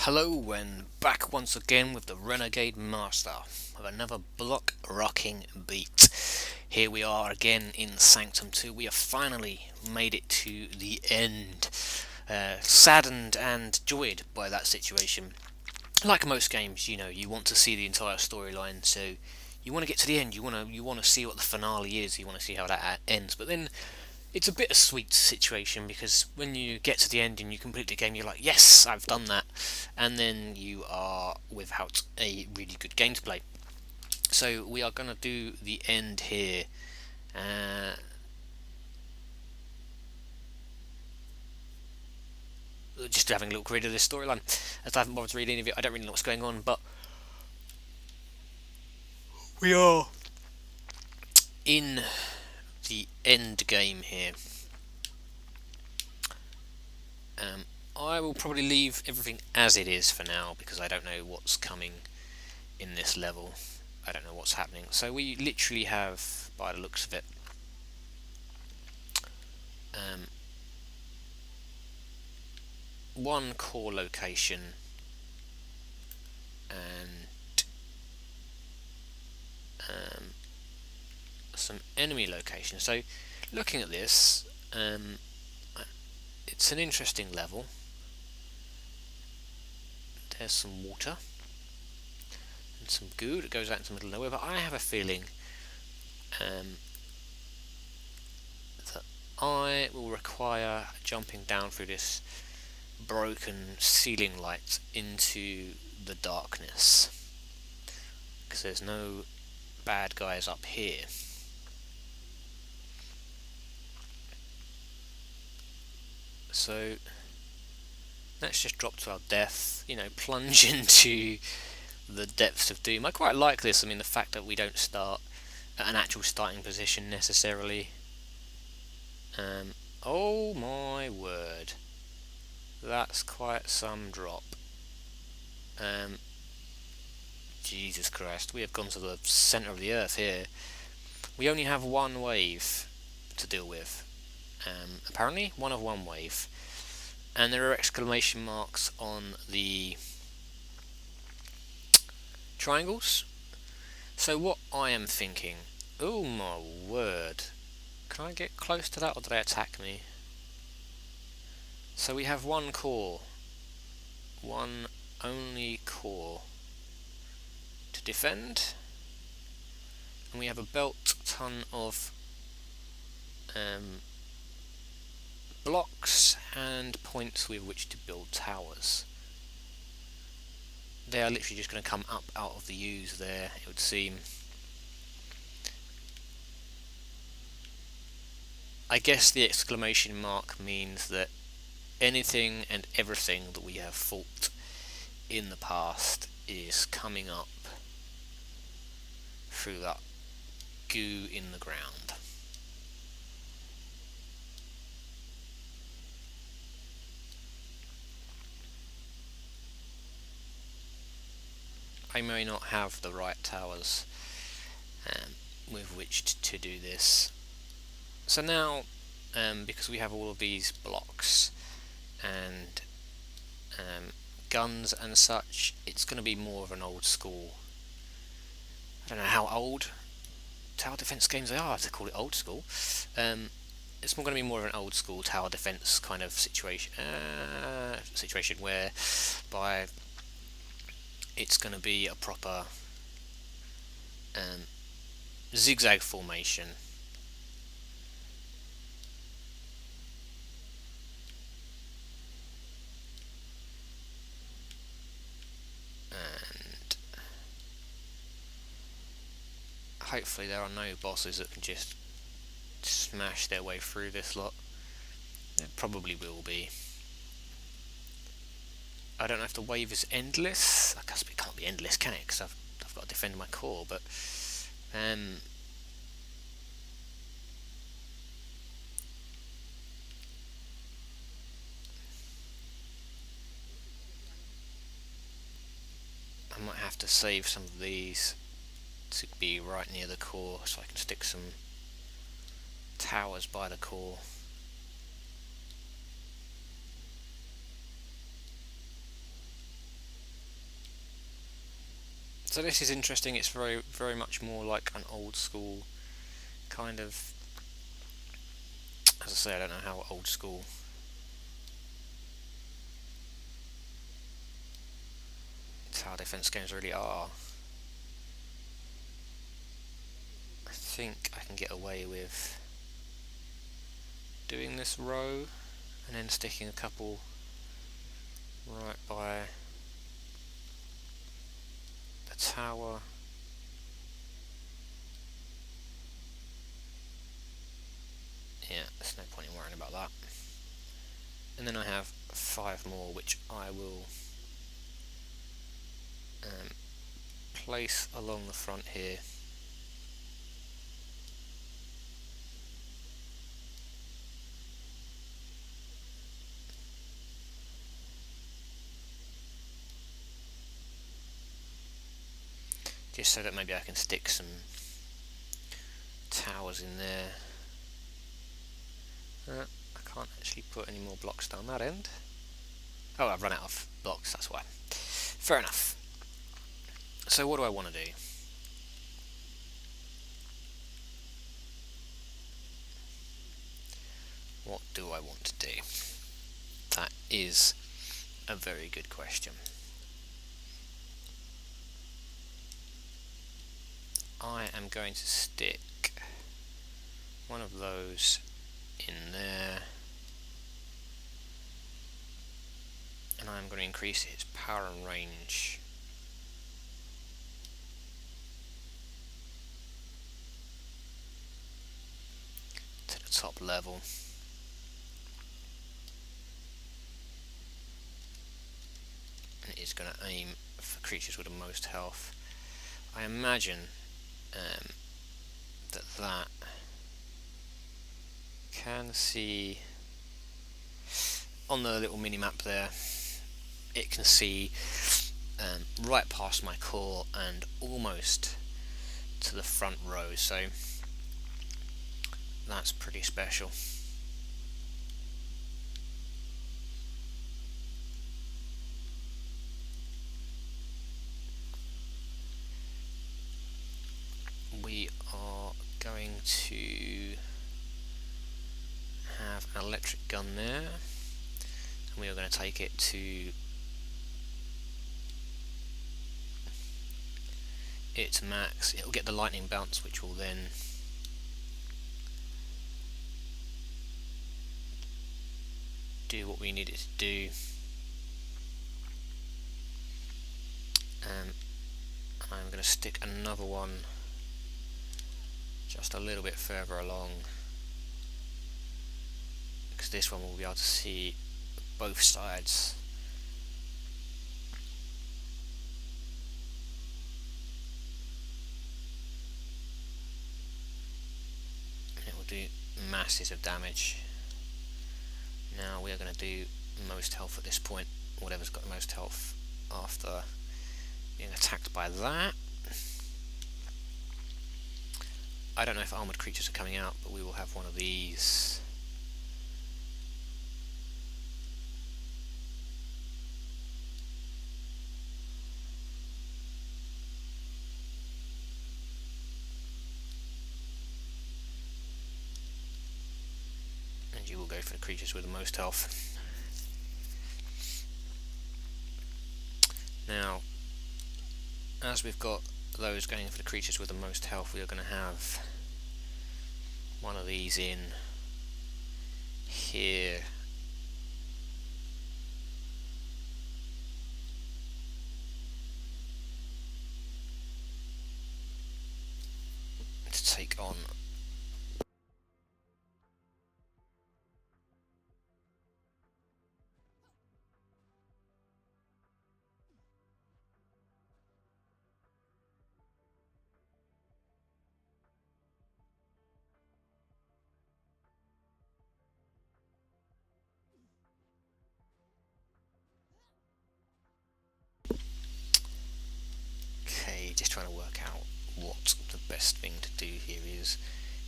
Hello and back once again with the Renegade Master with another block rocking beat. Here we are again in Sanctum 2. We have finally made it to the end. Saddened and joyed by that situation. Like most games, you want to see the entire storyline, so you want to get to the end. You want to see what the finale is. You want to see how that ends. But then it's a bittersweet situation because when you get to the end and you complete the game, you're like, yes, I've done that, and then you are without a really good game to play. So we are going to do the end here. Uh, just having a little read of this storyline, as I haven't bothered to read any of it. I don't really know what's going on, but we are in the end game here. I will probably leave everything as it is for now because I don't know what's coming in this level. I don't know what's happening. So we literally have, by the looks of it, one core location and some enemy locations. So looking at this, it's an interesting level. There's some water and some goo that goes out into the middle of nowhere, but I have a feeling that I will require jumping down through this broken ceiling light into the darkness because there's no bad guys up here. So let's just drop to our death, plunge into the depths of doom. I quite like this. I mean, the fact that we don't start at an actual starting position necessarily. Oh my word, that's quite some drop. Jesus Christ, we have gone to the centre of the earth here. We only have one wave to deal with. Apparently, one of one wave. And there are exclamation marks on the triangles. So what I am thinking, oh my word, can I get close to that or do they attack me? So we have one core, one only core to defend, and we have a belt ton of blocks and points with which to build towers. They are literally just going to come up out of the U's there, it would seem. I guess the exclamation mark means that anything and everything that we have fought in the past is coming up through that goo in the ground. I may not have the right towers with which to do this. So now, because we have all of these blocks and guns and such, it's going to be more of an old school. I don't know how old tower defense games they are to call it old school. It's more going to be more of an old school tower defense kind of situation. Situation whereby it's going to be a proper zigzag formation. And hopefully there are no bosses that can just smash their way through this lot. There probably will be. I don't know if the wave is endless. I guess it can't be endless, can it? Because I've got to defend my core. But I might have to save some of these to be right near the core, so I can stick some towers by the core. So this is interesting. It's very much more like an old school kind of. As I say, I don't know how old school. Tower defense games really are. I think I can get away with doing this row and then sticking a couple right by the tower. Yeah, there's no point in worrying about that. And then I have 5 more, which I will place along the front here. Just so that maybe I can stick some towers in there. I can't actually put any more blocks down that end. Oh, I've run out of blocks, that's why. Fair enough. So what do I want to do? What do I want to do? That is a very good question. I am going to stick one of those in there, and I'm going to increase its power and range to the top level. And it is going to aim for creatures with the most health. I imagine that can see on the little mini map there, it can see right past my core and almost to the front row, so that's pretty special. We are going to have an electric gun there, and we are going to take it to its max. It will get the lightning bounce, which will then do what we need it to do. I'm going to stick another one just a little bit further along, because this one will be able to see both sides. And it will do masses of damage. Now we are going to do most health at this point, whatever's got the most health after being attacked by that. I don't know if armoured creatures are coming out, but we will have one of these. And you will go for the creatures with the most health. Now, as we've got those going for the creatures with the most health, we are going to have one of these in here. To take on just trying to work out what the best thing to do here is.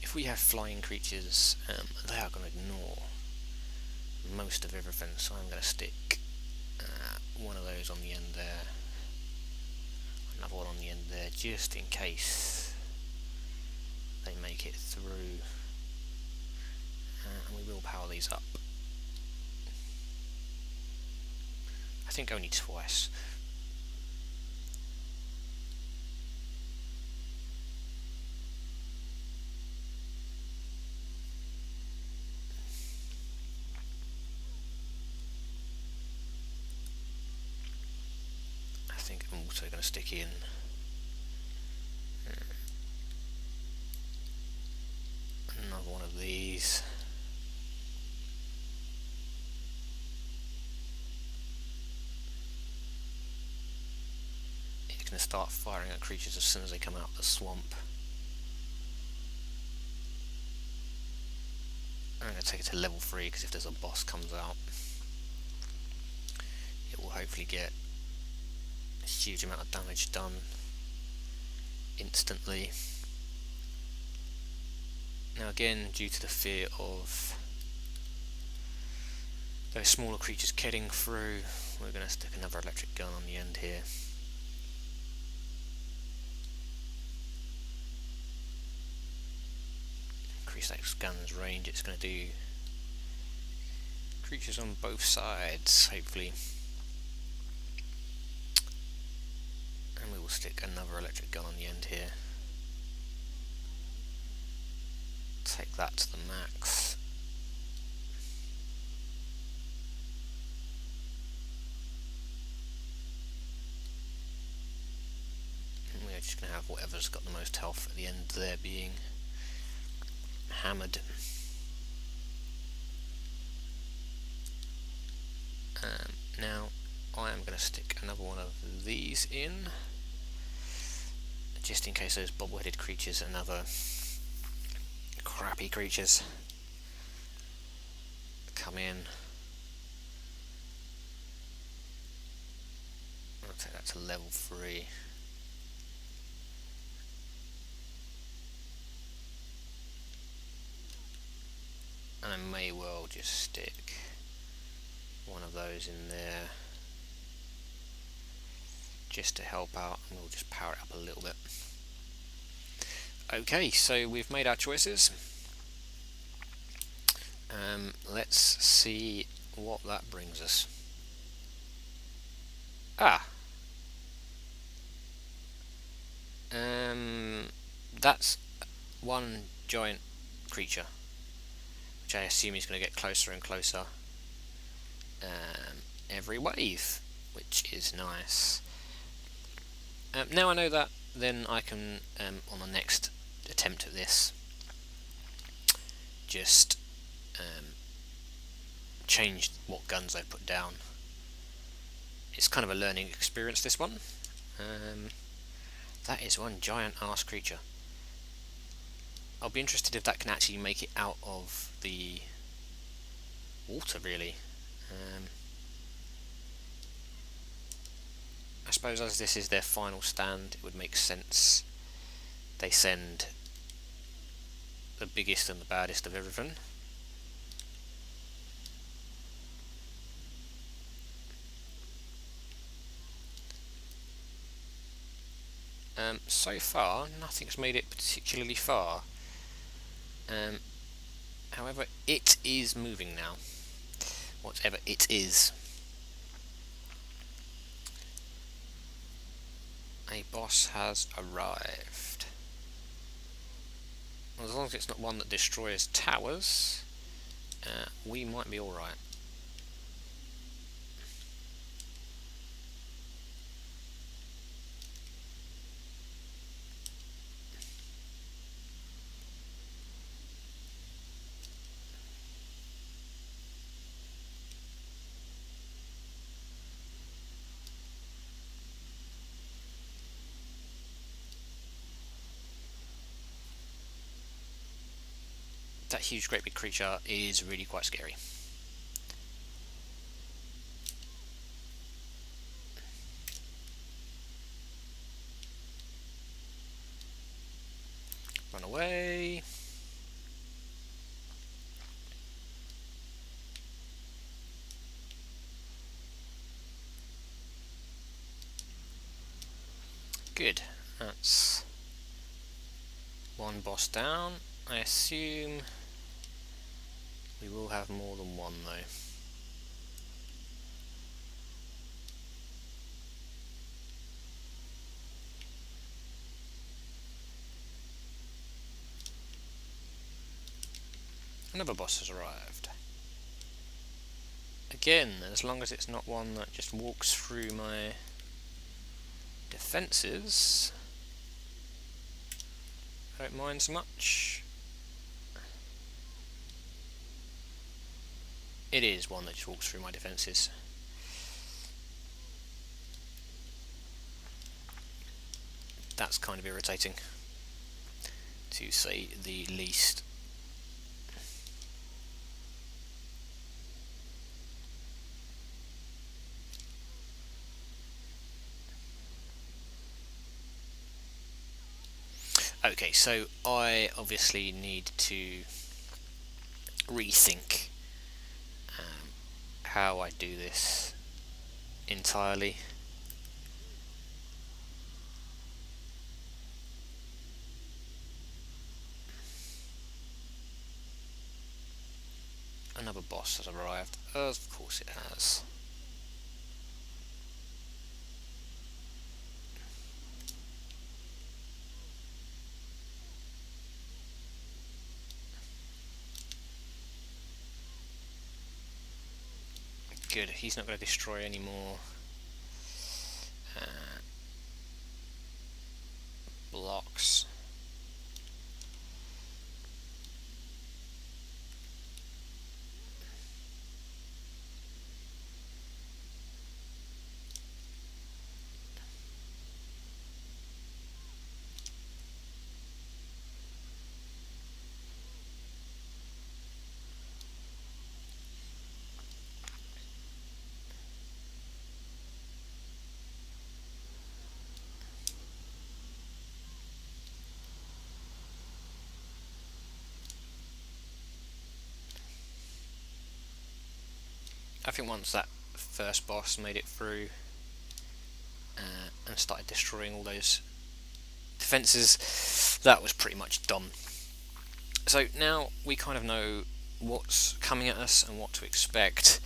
If we have flying creatures, they are going to ignore most of everything, so I'm going to stick one of those on the end there. another one on the end there, just in case they make it through. And we will power these up. I think only twice. I think I'm also going to stick in another one of these. It's going to start firing at creatures as soon as they come out of the swamp. I'm going to take it to level 3 because if there's a boss comes out, it will hopefully get a huge amount of damage done instantly. Now again, due to the fear of those smaller creatures getting through, we're going to stick another electric gun on the end here. Increase that gun's range. It's going to do creatures on both sides, hopefully. And we will stick another electric gun on the end here. Take that to the max. And we're just going to have whatever's got the most health at the end there being hammered. Now I am going to stick another one of these in, just in case those bobble-headed creatures and other crappy creatures come in. I'll take that to level 3. And I may well just stick one of those in there just to help out, and we'll just power it up a little bit. Okay, so we've made our choices. Let's see what that brings us. That's one giant creature, which I assume is going to get closer and closer every wave, which is nice. Now I know that, then I can, on the next attempt at this, just change what guns I put down. It's kind of a learning experience, this one. That is one giant ass creature. I'll be interested if that can actually make it out of the water, really. I suppose as this is their final stand, it would make sense they send the biggest and the baddest of everything. So far, nothing's made it particularly far. However, it is moving now. Whatever it is. A boss has arrived. Well, as long as it's not one that destroys towers, we might be alright. That huge great big creature is really quite scary. Run away. Good. That's one boss down. I assume we will have more than one though. Another boss has arrived. Again, as long as it's not one that just walks through my defences, I don't mind so much. It is one that just walks through my defences. That's kind of irritating, to say the least. Okay, so I obviously need to rethink how I do this entirely. Another boss has arrived. Of course it has. Good, he's not going to destroy any more blocks. I think once that first boss made it through and started destroying all those defences, that was pretty much done. So now we kind of know what's coming at us and what to expect.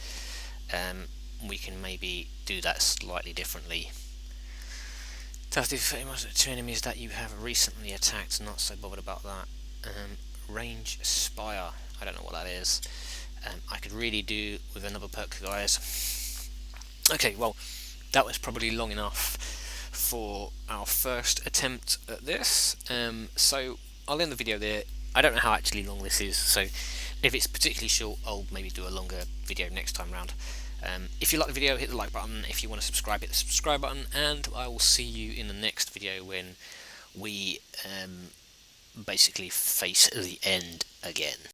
We can maybe do that slightly differently. Tough to defeat two enemies that you have recently attacked, not so bothered about that. Range Spire, I don't know what that is. I could really do with another perk, guys. Okay, well, that was probably long enough for our first attempt at this. So I'll end the video there. I don't know how actually long this is, so if it's particularly short, I'll maybe do a longer video next time round. If you like the video, hit the like button. If you want to subscribe, hit the subscribe button, and I will see you in the next video when we basically face the end again.